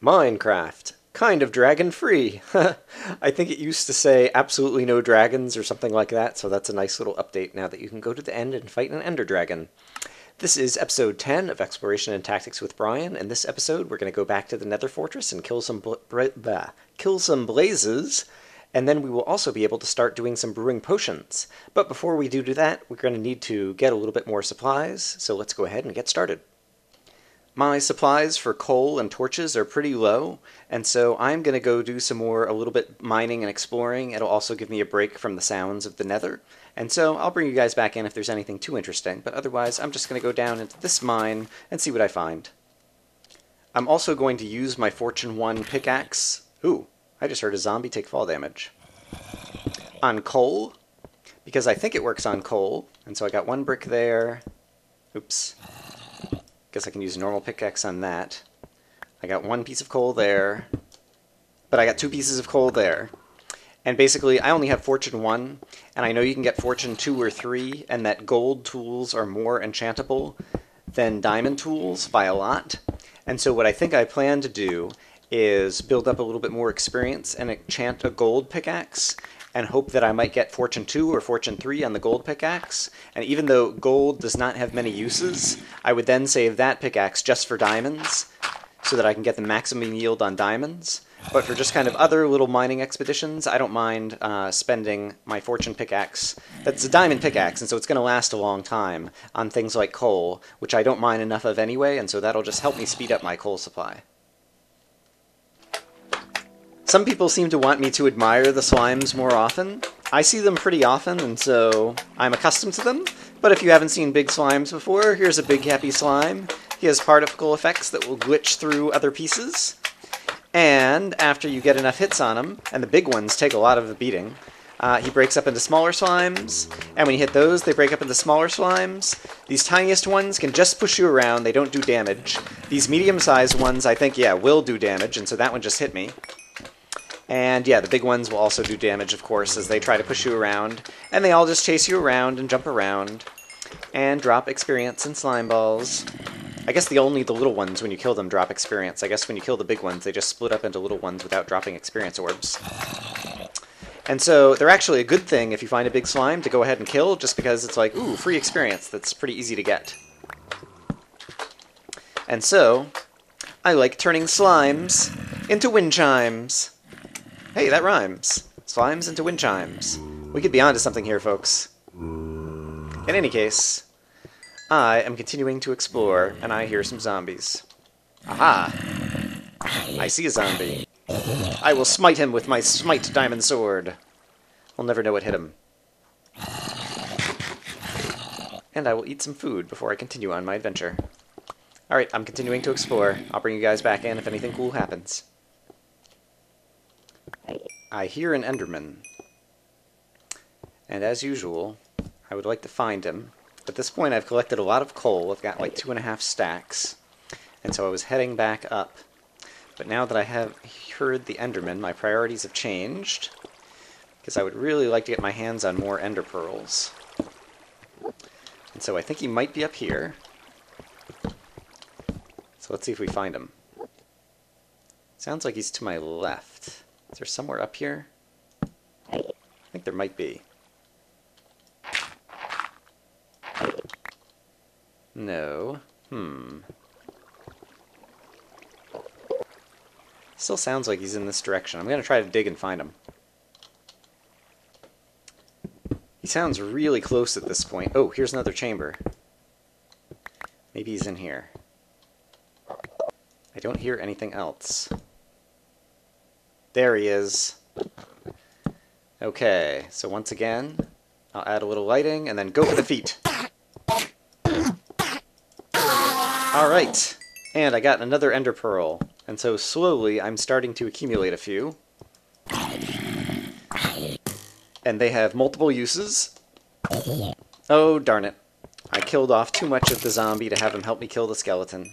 Minecraft. Kind of dragon-free. I think it used to say absolutely no dragons or something like that, so that's a nice little update now that you can go to the end and fight an ender dragon. This is episode 10 of Exploration and Tactics with Brian. In this episode, we're going to go back to the Nether Fortress and kill some blazes, and then we will also be able to start doing some brewing potions. But before we do that, we're going to need to get a little bit more supplies, so let's go ahead and get started. My supplies for coal and torches are pretty low, and so I'm going to go do some more, a little bit mining and exploring. It'll also give me a break from the sounds of the nether, and so I'll bring you guys back in if there's anything too interesting, but otherwise I'm just going to go down into this mine and see what I find. I'm also going to use my Fortune 1 pickaxe. Ooh, I just heard a zombie take fall damage. On coal, because I think it works on coal, and so I got one brick there. Oops. Guess I can use a normal pickaxe on that. I got one piece of coal there, but I got two pieces of coal there. And basically, I only have Fortune 1, and I know you can get Fortune 2 or 3, and that gold tools are more enchantable than diamond tools by a lot. And so what I think I plan to do is build up a little bit more experience and enchant a gold pickaxe, and hope that I might get Fortune 2 or Fortune 3 on the gold pickaxe. And even though gold does not have many uses, I would then save that pickaxe just for diamonds, so that I can get the maximum yield on diamonds. But for just kind of other little mining expeditions, I don't mind spending my Fortune pickaxe. That's a diamond pickaxe, and so it's going to last a long time on things like coal, which I don't mine enough of anyway, and so that'll just help me speed up my coal supply. Some people seem to want me to admire the slimes more often. I see them pretty often, and so I'm accustomed to them. But if you haven't seen big slimes before, here's a big happy slime. He has particle effects that will glitch through other pieces. And after you get enough hits on him, and the big ones take a lot of the beating, he breaks up into smaller slimes, and when you hit those, they break up into smaller slimes. These tiniest ones can just push you around, they don't do damage. These medium-sized ones, I think, yeah, will do damage, and so that one just hit me. And yeah, the big ones will also do damage, of course, as they try to push you around. And they all just chase you around and jump around. And drop experience and slime balls. I guess the little ones, when you kill them, drop experience. I guess when you kill the big ones, they just split up into little ones without dropping experience orbs. And so they're actually a good thing if you find a big slime to go ahead and kill, just because it's like, ooh, free experience. That's pretty easy to get. And so, I like turning slimes into wind chimes. Hey, that rhymes. Slimes into wind chimes. We could be onto something here, folks. In any case, I am continuing to explore, and I hear some zombies. Aha! I see a zombie. I will smite him with my smite diamond sword. We'll never know what hit him. And I will eat some food before I continue on my adventure. Alright, I'm continuing to explore. I'll bring you guys back in if anything cool happens. I hear an Enderman, and as usual, I would like to find him. At this point, I've collected a lot of coal. I've got like 2.5 stacks, and so I was heading back up. But now that I have heard the Enderman, my priorities have changed, because I would really like to get my hands on more Ender Pearls. And so I think he might be up here. So let's see if we find him. Sounds like he's to my left. Is there somewhere up here? I think there might be. No. Still sounds like he's in this direction. I'm going to try to dig and find him. He sounds really close at this point. Oh, here's another chamber. Maybe he's in here. I don't hear anything else. There he is. Okay, so once again, I'll add a little lighting and then go for the feet. Alright, and I got another Ender Pearl, and so slowly I'm starting to accumulate a few. And they have multiple uses. Oh, darn it. I killed off too much of the zombie to have him help me kill the skeleton.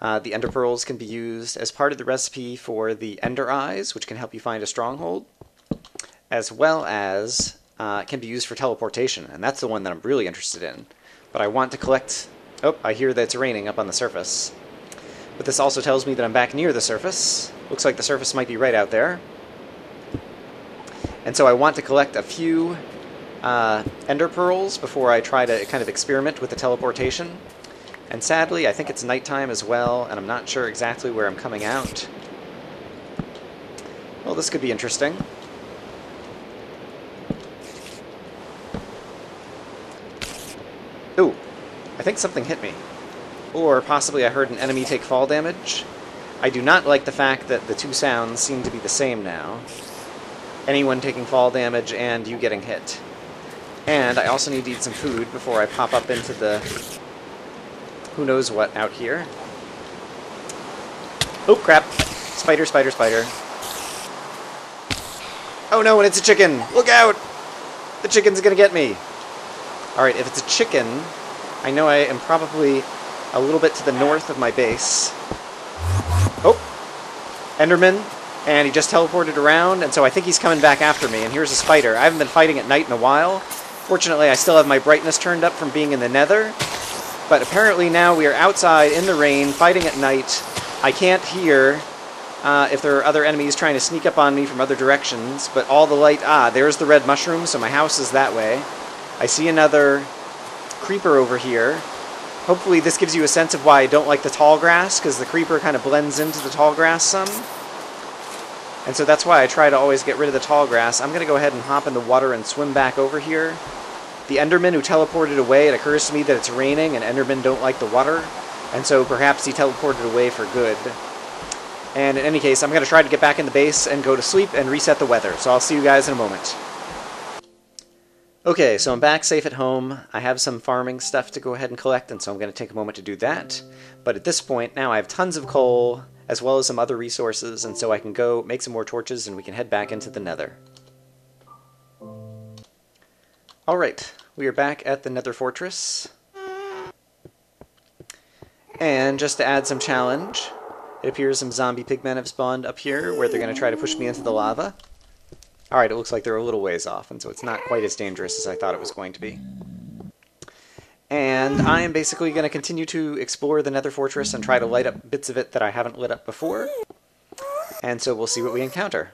The Ender Pearls can be used as part of the recipe for the Ender Eyes, which can help you find a stronghold, as well as can be used for teleportation, and that's the one that I'm really interested in. But I want to collect... Oh, I hear that it's raining up on the surface. but this also tells me that I'm back near the surface. Looks like the surface might be right out there. And so I want to collect a few ender pearls before I try to kind of experiment with the teleportation. And sadly, I think it's nighttime as well, and I'm not sure exactly where I'm coming out. Well, this could be interesting. Ooh, I think something hit me. Or possibly I heard an enemy take fall damage. I do not like the fact that the two sounds seem to be the same now. Anyone taking fall damage and you getting hit. And I also need to eat some food before I pop up into the who knows what out here. Oh crap! Spider, spider, spider. Oh no, and it's a chicken! Look out! The chicken's gonna get me! Alright, if it's a chicken, I know I am probably a little bit to the north of my base. Oh! Enderman, and he just teleported around, and so I think he's coming back after me, and here's a spider. I haven't been fighting at night in a while. Fortunately, I still have my brightness turned up from being in the nether, but apparently now we are outside in the rain, fighting at night. I can't hear if there are other enemies trying to sneak up on me from other directions, but all the light... Ah, there's the red mushroom, so my house is that way. I see another creeper over here. Hopefully this gives you a sense of why I don't like the tall grass, because the creeper kind of blends into the tall grass some. And so that's why I try to always get rid of the tall grass. I'm going to go ahead and hop in the water and swim back over here. The Enderman who teleported away, it occurs to me that it's raining and Endermen don't like the water, and so perhaps he teleported away for good. And in any case, I'm going to try to get back in the base and go to sleep and reset the weather, so I'll see you guys in a moment. Okay, so I'm back safe at home. I have some farming stuff to go ahead and collect, and so I'm going to take a moment to do that. But at this point, now I have tons of coal, as well as some other resources, and so I can go make some more torches and we can head back into the nether. Alright, we are back at the Nether Fortress. And just to add some challenge, it appears some zombie pigmen have spawned up here where they're going to try to push me into the lava. Alright, it looks like they're a little ways off, and so it's not quite as dangerous as I thought it was going to be. And I am basically going to continue to explore the Nether Fortress and try to light up bits of it that I haven't lit up before. And so we'll see what we encounter.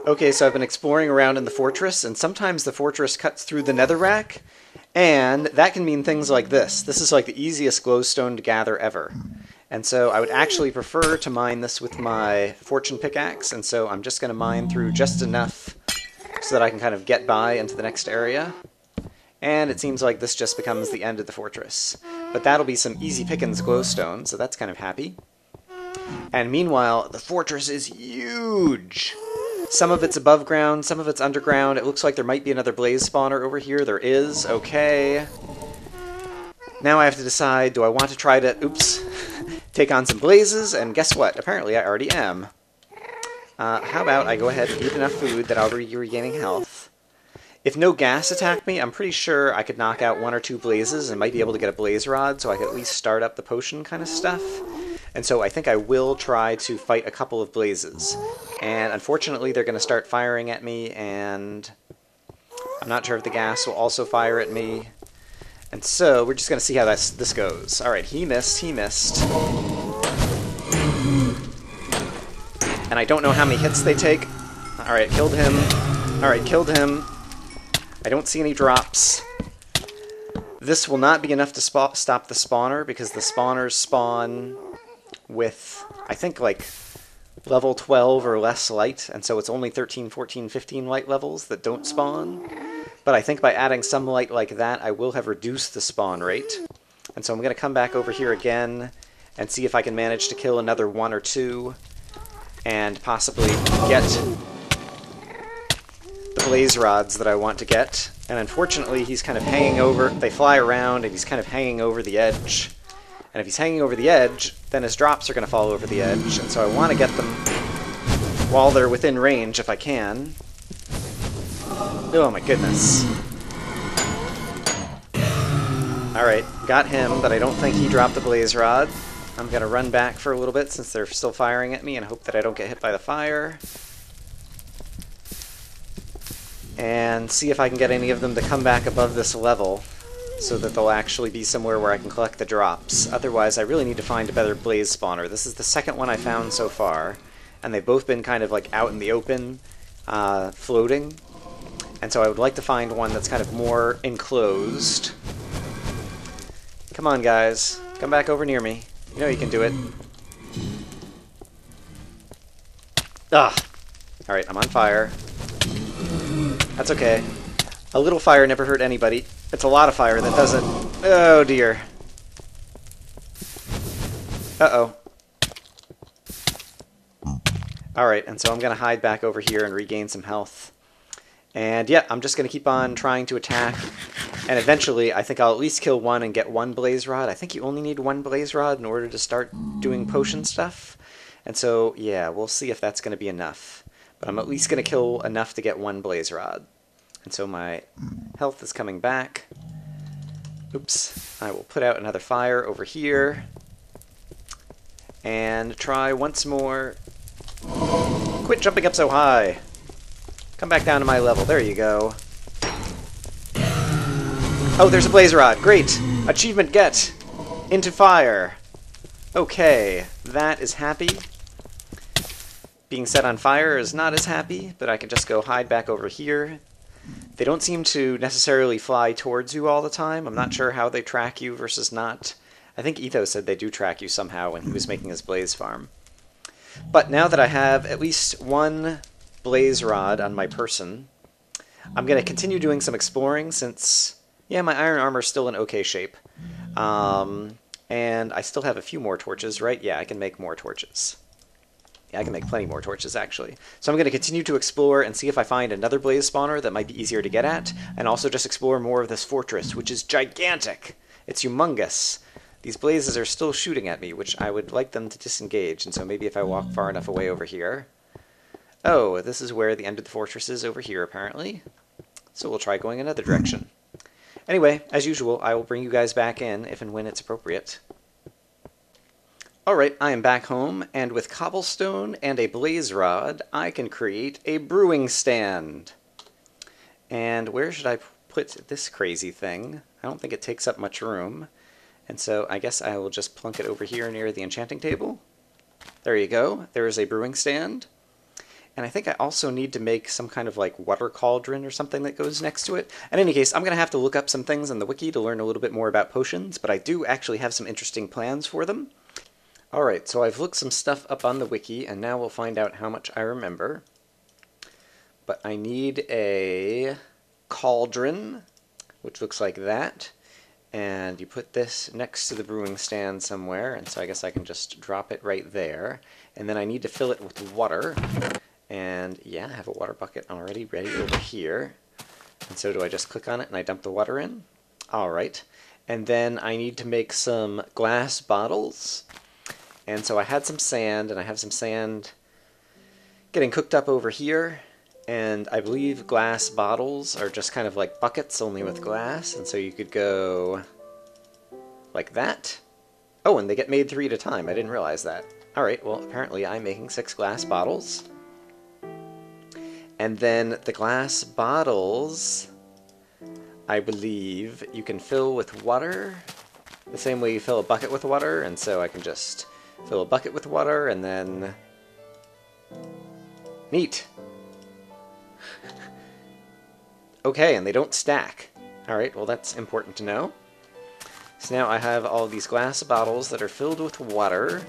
Okay, so I've been exploring around in the fortress, and sometimes the fortress cuts through the netherrack, and that can mean things like this. This is like the easiest glowstone to gather ever. And so I would actually prefer to mine this with my fortune pickaxe, and so I'm just going to mine through just enough so that I can kind of get by into the next area. And it seems like this just becomes the end of the fortress. But that'll be some easy pickings glowstone, so that's kind of happy. And meanwhile, the fortress is huge! Some of it's above ground, some of it's underground. It looks like there might be another blaze spawner over here. There is. Okay. Now I have to decide, do I want to try to, oops, take on some blazes? And guess what? Apparently I already am. How about I go ahead and eat enough food that I'll be regaining health. If no gas attacked me, I'm pretty sure I could knock out 1 or 2 blazes and might be able to get a blaze rod so I could at least start up the potion kind of stuff. And so I think I will try to fight a couple of blazes. And unfortunately they're going to start firing at me, and I'm not sure if the gas will also fire at me. And so we're just going to see how this goes. Alright, he missed, he missed. And I don't know how many hits they take. Alright, killed him. Alright, killed him. I don't see any drops. This will not be enough to stop the spawner, because the spawners spawn with, I think, like, level 12 or less light, and so it's only 13, 14, 15 light levels that don't spawn. But I think by adding some light like that, I will have reduced the spawn rate. And so I'm going to come back over here again and see if I can manage to kill another 1 or 2 and possibly get the blaze rods that I want to get. And unfortunately, he's kind of hanging over. They fly around, and he's kind of hanging over the edge. And if he's hanging over the edge, then his drops are going to fall over the edge, and so I want to get them while they're within range if I can. Oh my goodness. Alright, got him, but I don't think he dropped the blaze rod. I'm going to run back for a little bit since they're still firing at me and hope that I don't get hit by the fire. And see if I can get any of them to come back above this level. so that they'll actually be somewhere where I can collect the drops. Otherwise, I really need to find a better blaze spawner. This is the second one I found so far, and they've both been kind of like out in the open, floating. And so I would like to find one that's kind of more enclosed. Come on, guys. Come back over near me. You know you can do it. Ugh. Alright, I'm on fire. That's okay. A little fire never hurt anybody. It's a lot of fire that doesn't. Oh, dear. Uh-oh. Alright, and so I'm going to hide back over here and regain some health. And yeah, I'm just going to keep on trying to attack. And eventually, I think I'll at least kill one and get one blaze rod. I think you only need one blaze rod in order to start doing potion stuff. And so, yeah, we'll see if that's going to be enough. But I'm at least going to kill enough to get one blaze rod. And so my health is coming back. Oops. I will put out another fire over here. And try once more. Quit jumping up so high. Come back down to my level. There you go. Oh, there's a blaze rod. Great. Achievement get. Into fire. Okay. That is happy. Being set on fire is not as happy, but I can just go hide back over here. They don't seem to necessarily fly towards you all the time. I'm not sure how they track you versus not. I think Etho said they do track you somehow when he was making his blaze farm. But now that I have at least one blaze rod on my person, I'm going to continue doing some exploring since, yeah, my iron armor is still in okay shape. And I still have a few more torches, right? Yeah, I can make more torches. Yeah, I can make plenty more torches, actually. So I'm going to continue to explore and see if I find another blaze spawner that might be easier to get at, and also just explore more of this fortress, which is gigantic. It's humongous. These blazes are still shooting at me, which I would like them to disengage, and so maybe if I walk far enough away over here... Oh, this is where the end of the fortress is over here, apparently. So we'll try going another direction. Anyway, as usual, I will bring you guys back in if and when it's appropriate. Alright, I am back home, and with cobblestone and a blaze rod, I can create a brewing stand. And where should I put this crazy thing? I don't think it takes up much room. And so I guess I will just plunk it over here near the enchanting table. There you go. There is a brewing stand. And I think I also need to make some kind of like water cauldron or something that goes next to it. In any case, I'm going to have to look up some things on the wiki to learn a little bit more about potions, but I do actually have some interesting plans for them. Alright, so I've looked some stuff up on the wiki, and now we'll find out how much I remember. But I need a cauldron, which looks like that. And you put this next to the brewing stand somewhere, and so I guess I can just drop it right there. And then I need to fill it with water. And yeah, I have a water bucket already ready over here. And so do I just click on it and I dump the water in? Alright. And then I need to make some glass bottles. And so I had some sand, and I have some sand getting cooked up over here. And I believe glass bottles are just kind of like buckets, only with glass. And so you could go like that. Oh, and they get made 3 at a time. I didn't realize that. Alright, well, apparently I'm making 6 glass bottles. And then the glass bottles, I believe, you can fill with water. The same way you fill a bucket with water. And so I can just fill a bucket with water, and then... Neat! Okay, and they don't stack. Alright, well that's important to know. So now I have all these glass bottles that are filled with water.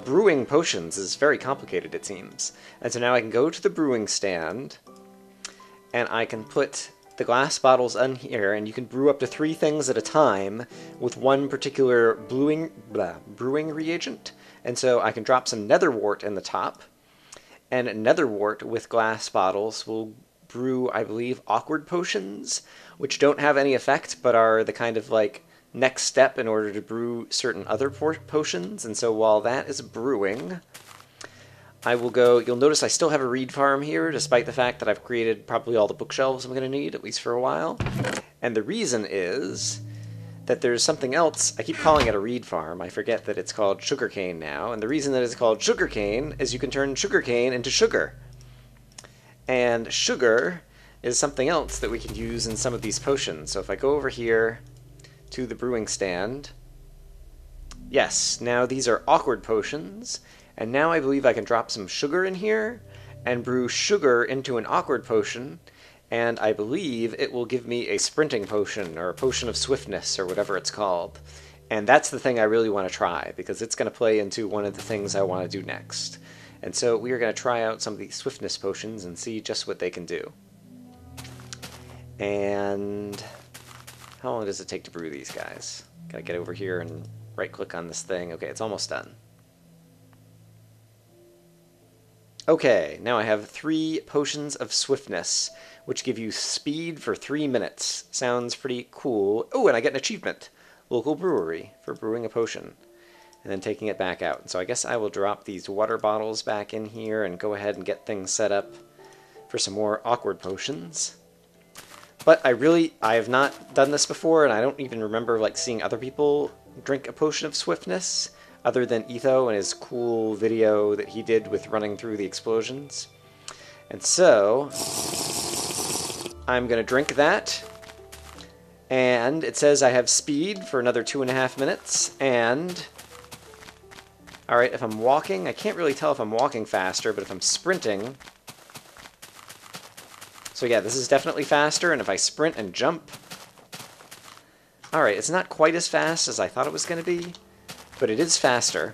Brewing potions is very complicated, it seems. And so now I can go to the brewing stand, and I can put the glass bottles in here, and you can brew up to 3 things at a time with one particular brewing reagent. And so I can drop some nether wart in the top, and nether wart with glass bottles will brew, I believe, awkward potions, which don't have any effect, but are the kind of like next step in order to brew certain other potions. And so while that is brewing, I will go... You'll notice I still have a reed farm here, despite the fact that I've created probably all the bookshelves I'm going to need, at least for a while. And the reason is that there's something else. I keep calling it a reed farm. I forget that it's called sugarcane now. And the reason that it's called sugarcane is you can turn sugarcane into sugar. And sugar is something else that we can use in some of these potions. So if I go over here to the brewing stand, yes, now these are awkward potions, and now I believe I can drop some sugar in here and brew sugar into an awkward potion, and I believe it will give me a sprinting potion, or a potion of swiftness, or whatever it's called. And that's the thing I really want to try, because it's going to play into one of the things I want to do next. And so we are going to try out some of these swiftness potions and see just what they can do. And how long does it take to brew these guys? Gotta get over here and right-click on this thing. Okay, it's almost done. Okay, now I have 3 potions of swiftness, which give you speed for 3 minutes. Sounds pretty cool. Oh, and I get an achievement. Local brewery for brewing a potion. And then taking it back out. So I guess I will drop these water bottles back in here and go ahead and get things set up for some more awkward potions. But I have not done this before, and I don't even remember like seeing other people drink a potion of swiftness, other than Etho and his cool video that he did with running through the explosions. And so I'm going to drink that. And it says I have speed for another 2.5 minutes, and alright, if I'm walking, I can't really tell if I'm walking faster, but if I'm sprinting, so yeah, this is definitely faster, and if I sprint and jump, alright, it's not quite as fast as I thought it was going to be, but it is faster.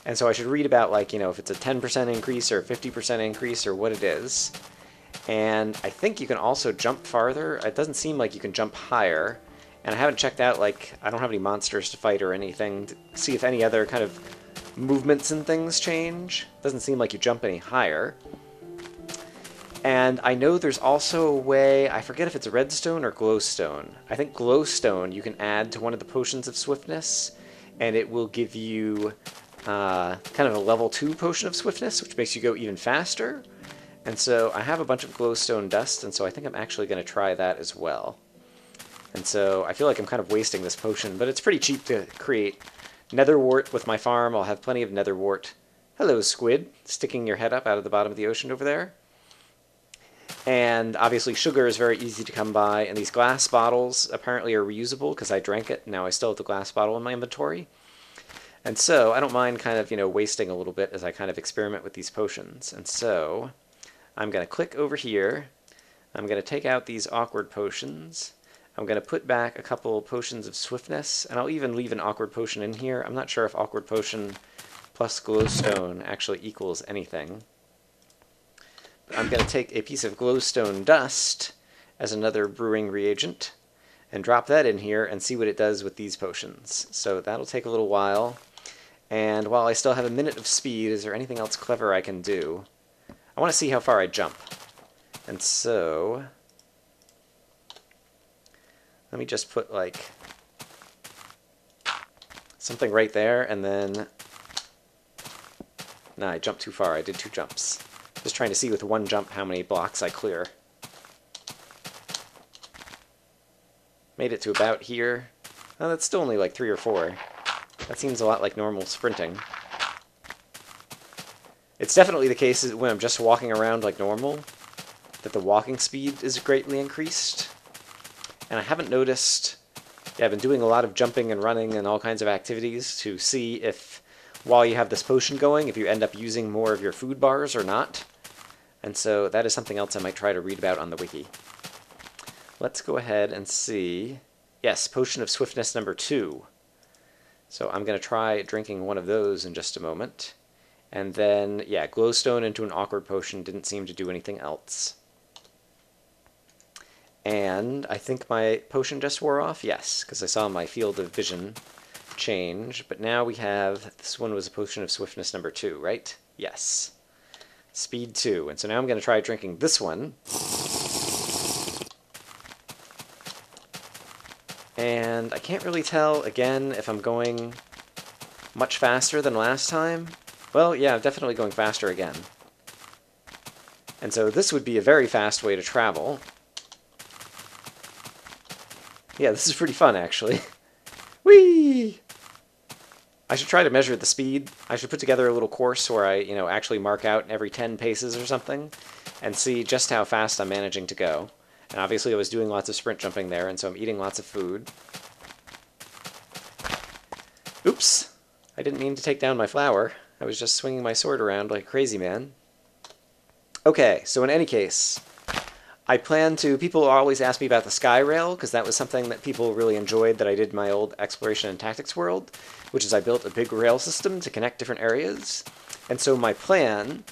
And so I should read about, like, you know, if it's a 10% increase or a 50% increase or what it is. And I think you can also jump farther. It doesn't seem like you can jump higher. And I haven't checked out, like, I don't have any monsters to fight or anything to see if any other kind of movements and things change. Doesn't seem like you jump any higher. And I know there's also a way, I forget if it's redstone or glowstone. I think glowstone you can add to one of the potions of swiftness, and it will give you kind of a level 2 potion of swiftness, which makes you go even faster. And so I have a bunch of glowstone dust, and so I think I'm actually going to try that as well. And so I feel like I'm kind of wasting this potion, but it's pretty cheap to create. Nether wart with my farm, I'll have plenty of nether wart. Hello, squid, sticking your head up out of the bottom of the ocean over there. And obviously sugar is very easy to come by, and these glass bottles apparently are reusable because I drank it. Now I still have the glass bottle in my inventory. And so I don't mind kind of, you know, wasting a little bit as I kind of experiment with these potions. And so I'm going to click over here. I'm going to take out these awkward potions. I'm going to put back a couple potions of swiftness, and I'll even leave an awkward potion in here. I'm not sure if awkward potion plus glowstone actually equals anything. But I'm going to take a piece of glowstone dust as another brewing reagent and drop that in here and see what it does with these potions. So that'll take a little while. And while I still have a minute of speed, is there anything else clever I can do? I want to see how far I jump. And so let me just put like something right there, and then no, I jumped too far. I did 2 jumps. Just trying to see with 1 jump how many blocks I clear. Made it to about here. Oh, that's still only like 3 or 4. That seems a lot like normal sprinting. It's definitely the case when I'm just walking around like normal that the walking speed is greatly increased. And I haven't noticed, yeah, I've been doing a lot of jumping and running and all kinds of activities to see if, while you have this potion going, if you end up using more of your food bars or not. And so that is something else I might try to read about on the wiki. Let's go ahead and see. Yes, potion of swiftness number 2. So I'm going to try drinking one of those in just a moment. And then, yeah, glowstone into an awkward potion didn't seem to do anything else. And I think my potion just wore off. Yes, because I saw my field of vision change. But now we have, this one was a potion of swiftness number 2, right? Yes. Speed 2. And so now I'm going to try drinking this one. And I can't really tell, again, if I'm going much faster than last time. Well, yeah, I'm definitely going faster again. And so this would be a very fast way to travel. Yeah, this is pretty fun, actually. Whee! I should try to measure the speed. I should put together a little course where I, actually mark out every 10 paces or something, and see just how fast I'm managing to go. And obviously I was doing lots of sprint jumping there, and so I'm eating lots of food. Oops! I didn't mean to take down my flower. I was just swinging my sword around like a crazy man. Okay, so in any case, I plan to... People always ask me about the sky rail, because that was something that people really enjoyed that I did in my old Exploration and Tactics world, which is I built a big rail system to connect different areas. And so my plan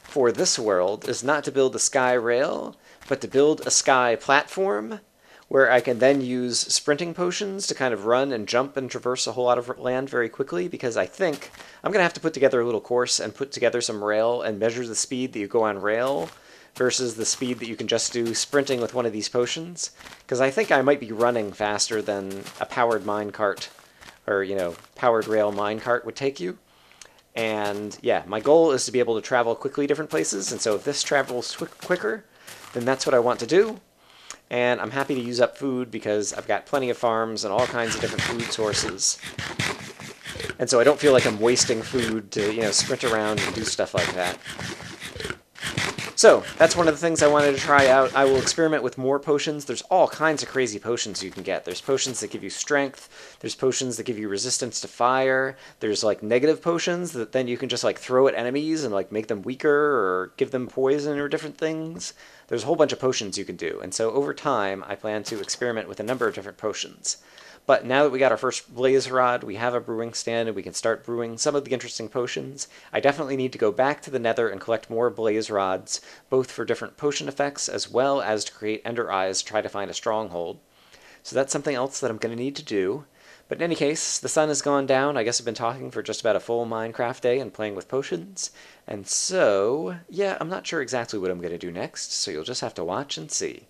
for this world is not to build a sky rail, but to build a sky platform where I can then use sprinting potions to kind of run and jump and traverse a whole lot of land very quickly, because I think I'm going to have to put together a little course and put together some rail and measure the speed that you go on rail versus the speed that you can just do sprinting with one of these potions, because I think I might be running faster than a powered minecart or, you know, powered rail minecart would take you. And yeah, my goal is to be able to travel quickly different places, and so if this travels quicker, then that's what I want to do. And I'm happy to use up food because I've got plenty of farms and all kinds of different food sources. And so I don't feel like I'm wasting food to, you know, sprint around and do stuff like that. So, that's one of the things I wanted to try out. I will experiment with more potions. There's all kinds of crazy potions you can get. There's potions that give you strength. There's potions that give you resistance to fire. There's, like, negative potions that then you can just, like, throw at enemies and, like, make them weaker or give them poison or different things. There's a whole bunch of potions you can do. And so, over time, I plan to experiment with a number of different potions. But now that we got our first blaze rod, we have a brewing stand, and we can start brewing some of the interesting potions. I definitely need to go back to the Nether and collect more blaze rods, both for different potion effects as well as to create ender eyes to try to find a stronghold. So that's something else that I'm going to need to do. But in any case, the sun has gone down. I guess I've been talking for just about a full Minecraft day and playing with potions. And so, yeah, I'm not sure exactly what I'm going to do next, so you'll just have to watch and see.